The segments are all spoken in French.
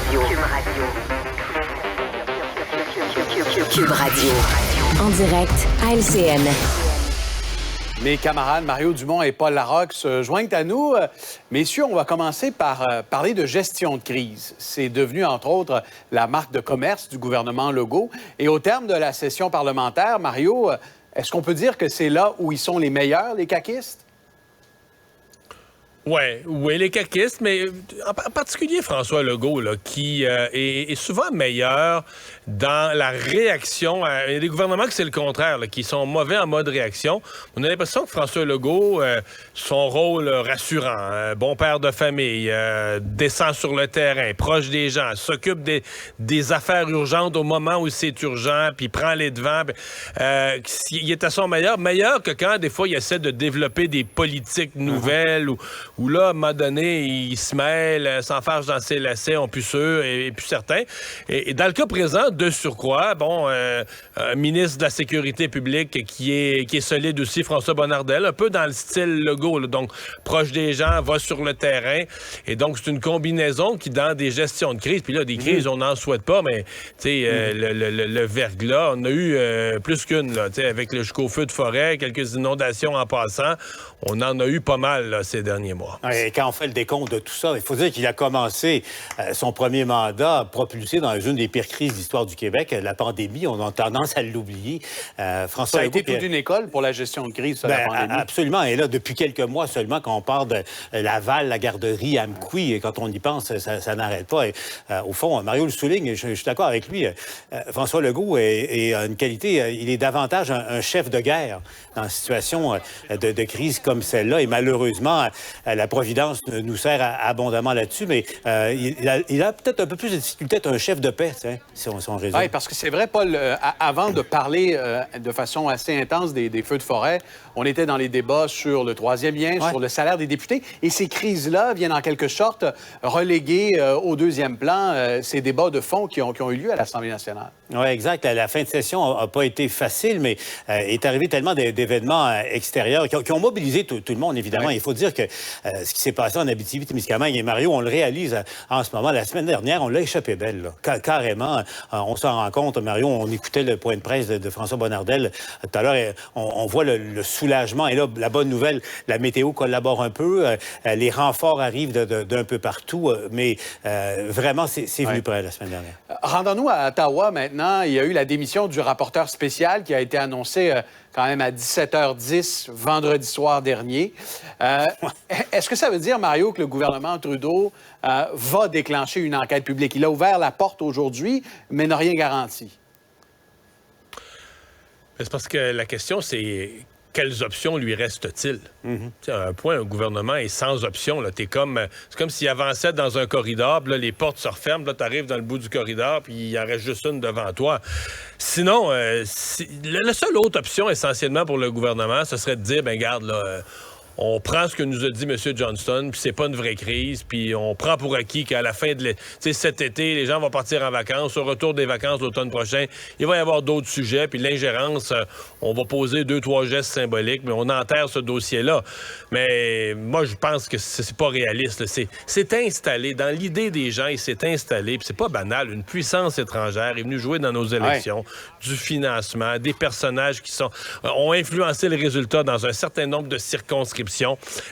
Cube Radio. En direct à LCN. Mes camarades Mario Dumont et Paul Larocque se joignent à nous. Messieurs, on va commencer par parler de gestion de crise. C'est devenu, entre autres, la marque de commerce du gouvernement Legault. Et au terme de la session parlementaire, Mario, est-ce qu'on peut dire que c'est là où ils sont les meilleurs, les caquistes? Oui, les caquistes, mais en particulier François Legault, là, qui est souvent meilleur dans la réaction. Il y a des gouvernements que c'est le contraire, là, qui sont mauvais en mode réaction. On a l'impression que François Legault, son rôle rassurant, bon père de famille, descend sur le terrain, proche des gens, s'occupe des affaires urgentes au moment où c'est urgent, puis prend les devants. Il est à son meilleur que quand, des fois, il essaie de développer des politiques nouvelles où là, à un moment donné, il se mêle, s'enfarge dans ses lacets, on plus sûr et plus certain. Et dans le cas présent, de surcroît, un ministre de la Sécurité publique qui est solide aussi, François Bonnardel, un peu dans le style Legault, là, donc proche des gens, va sur le terrain. Et donc, c'est une combinaison qui, dans des gestions de crise, puis là, des crises, on n'en souhaite pas, mais tu sais, le verglas, on a eu plus qu'une, là, tu sais, avec le jusqu'au feu de forêt, quelques inondations en passant. On en a eu pas mal là, ces derniers mois. Et quand on fait le décompte de tout ça, il faut dire qu'il a commencé son premier mandat propulsé dans une des pires crises de l'histoire du Québec, la pandémie. On a tendance à l'oublier. François ça a été toute une école pour la gestion de crise, ça, la pandémie. Absolument. Et là, depuis quelques mois seulement, quand on parle de Laval, la garderie, Amqui, et quand on y pense, ça n'arrête pas. Et, au fond, Mario le souligne, je suis d'accord avec lui. François Legault a une qualité, il est davantage un chef de guerre dans une situation de crise comme celle-là. Et malheureusement, la Providence nous sert abondamment là-dessus, mais il a peut-être un peu plus de difficulté à être un chef de paix, si on résume. Oui, parce que c'est vrai, Paul, avant de parler de façon assez intense des feux de forêt, on était dans les débats sur le troisième lien, sur le salaire des députés, et ces crises-là viennent en quelque sorte reléguer au deuxième plan ces débats de fond qui ont eu lieu à l'Assemblée nationale. Oui, exact. La fin de session n'a pas été facile, mais est arrivé tellement d'événements extérieurs qui ont mobilisé tout le monde, évidemment. Ouais. Il faut dire que ce qui s'est passé en Abitibi-Témiscamingue et Mario, on le réalise en ce moment. La semaine dernière, on l'a échappé belle, là. Carrément. On s'en rend compte, Mario, on écoutait le point de presse de François Bonnardel tout à l'heure. On voit le soulagement. Et là, la bonne nouvelle, la météo collabore un peu. Les renforts arrivent d'un peu partout. Mais vraiment, c'est venu près la semaine dernière. Rendons-nous à Ottawa maintenant. Il y a eu la démission du rapporteur spécial qui a été annoncée quand même à 17h10 vendredi soir dernier. Est-ce que ça veut dire, Mario, que le gouvernement Trudeau va déclencher une enquête publique? Il a ouvert la porte aujourd'hui, mais n'a rien garanti. C'est parce que la question, c'est quelles options lui restent-ils? À un point, un gouvernement est sans option. C'est comme s'il avançait dans un corridor, puis là, les portes se referment, là, tu arrives dans le bout du corridor, puis il en reste juste une devant toi. Sinon, la seule autre option, essentiellement, pour le gouvernement, ce serait de dire, garde, là... on prend ce que nous a dit M. Johnston, puis c'est pas une vraie crise, puis on prend pour acquis qu'à la fin de cet été, les gens vont partir en vacances. Au retour des vacances l'automne prochain, il va y avoir d'autres sujets, puis l'ingérence, on va poser 2-3 gestes symboliques, mais on enterre ce dossier-là. Mais moi, je pense que c'est pas réaliste. C'est installé. Dans l'idée des gens, il s'est installé, puis c'est pas banal. Une puissance étrangère est venue jouer dans nos élections, du financement, des personnages qui ont influencé les résultats dans un certain nombre de circonscriptions.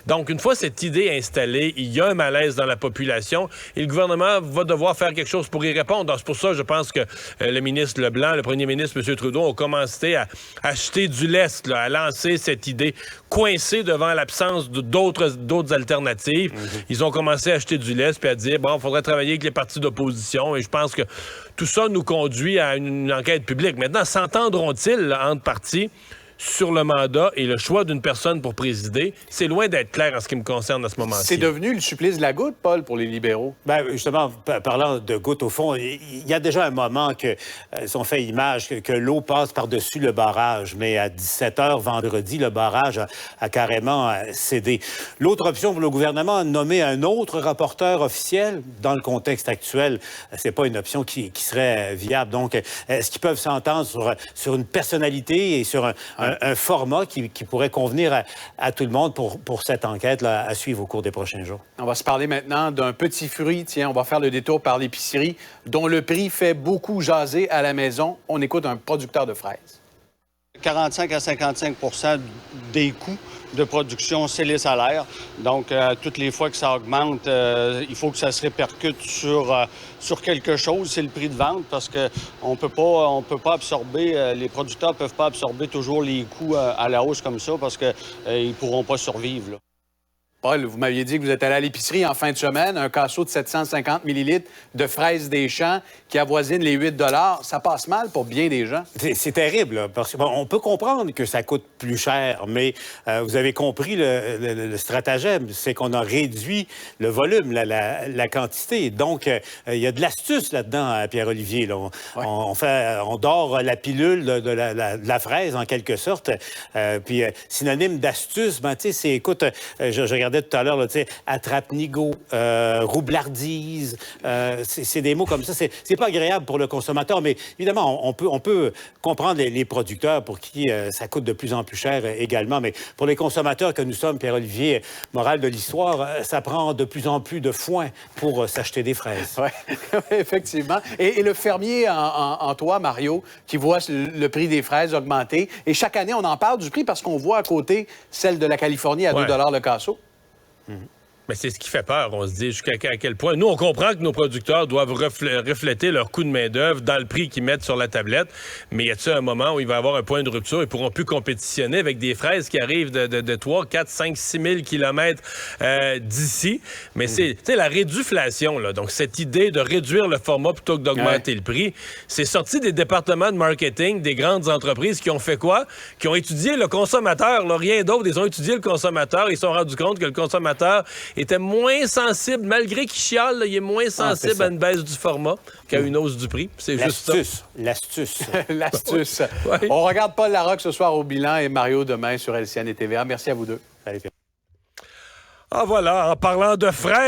Donc, une fois cette idée installée, il y a un malaise dans la population et le gouvernement va devoir faire quelque chose pour y répondre. Donc, c'est pour ça, je pense que le ministre Leblanc, le premier ministre, M. Trudeau, ont commencé à acheter du lest, là, à lancer cette idée coincée devant l'absence d'autres alternatives. Ils ont commencé à acheter du lest puis à dire, il faudrait travailler avec les partis d'opposition et je pense que tout ça nous conduit à une enquête publique. Maintenant, s'entendront-ils entre partis sur le mandat et le choix d'une personne pour présider, c'est loin d'être clair en ce qui me concerne à ce moment-ci. C'est devenu le supplice de la goutte, Paul, pour les libéraux. Justement, parlant de goutte, au fond, il y a déjà un moment que, si on fait image, que l'eau passe par-dessus le barrage, mais à 17h vendredi, le barrage a carrément cédé. L'autre option pour le gouvernement, nommer un autre rapporteur officiel, dans le contexte actuel, c'est pas une option qui serait viable. Donc, est-ce qu'ils peuvent s'entendre sur une personnalité et sur un un format qui pourrait convenir à tout le monde pour cette enquête là, à suivre au cours des prochains jours. On va se parler maintenant d'un petit fruit. Tiens, on va faire le détour par l'épicerie, dont le prix fait beaucoup jaser à la maison. On écoute un producteur de fraises. 45 à 55 des coûts de production, c'est les salaires. Donc, toutes les fois que ça augmente, il faut que ça se répercute sur quelque chose. C'est le prix de vente parce qu'on peut pas absorber, les producteurs ne peuvent pas absorber toujours les coûts à la hausse comme ça parce qu'ils ne pourront pas survivre, là. Paul, vous m'aviez dit que vous êtes allé à l'épicerie en fin de semaine, un casseau de 750 millilitres de fraises des champs qui avoisine les 8 $. Ça passe mal pour bien des gens. C'est terrible, là, parce qu'on peut comprendre que ça coûte plus cher, mais vous avez compris le stratagème, c'est qu'on a réduit le volume, la quantité. Donc, il y a de l'astuce là-dedans, Pierre-Olivier. Là. On dort la pilule de la fraise, en quelque sorte. Puis, synonyme d'astuce, ben, tu sais, c'est, écoute, je regardais tout à l'heure, tu sais, attrape-nigo, roublardise, c'est des mots comme ça. C'est pas agréable pour le consommateur, mais évidemment, on peut comprendre les producteurs pour qui ça coûte de plus en plus cher également. Mais pour les consommateurs que nous sommes, Pierre-Olivier, morale de l'histoire, ça prend de plus en plus de foin pour s'acheter des fraises. Oui, effectivement. Et le fermier en toi, Mario, qui voit le prix des fraises augmenter. Et chaque année, on en parle du prix parce qu'on voit à côté celle de la Californie à 2 $ le casseau. Mais c'est ce qui fait peur. On se dit jusqu'à quel point. Nous, on comprend que nos producteurs doivent refléter leur coût de main-d'œuvre dans le prix qu'ils mettent sur la tablette. Mais y a-t-il un moment où il va y avoir un point de rupture? Ils pourront plus compétitionner avec des fraises qui arrivent de 3, 4, 5, 6 000 kilomètres d'ici. Mais c'est la réduflation, là. Donc, cette idée de réduire le format plutôt que d'augmenter le prix, c'est sorti des départements de marketing des grandes entreprises qui ont fait quoi? Qui ont étudié le consommateur, là, rien d'autre. Ils ont étudié le consommateur. Ils se sont rendus compte que le consommateur était moins sensible, malgré qu'il chiale, là, il est moins sensible à une baisse du format qu'à une hausse du prix. C'est juste ça. L'astuce. L'astuce. Ouais. On regarde Paul Larocque ce soir au bilan et Mario demain sur LCN et TVA. Merci à vous deux. Salut, Pierre. Ah voilà, en parlant de fraises,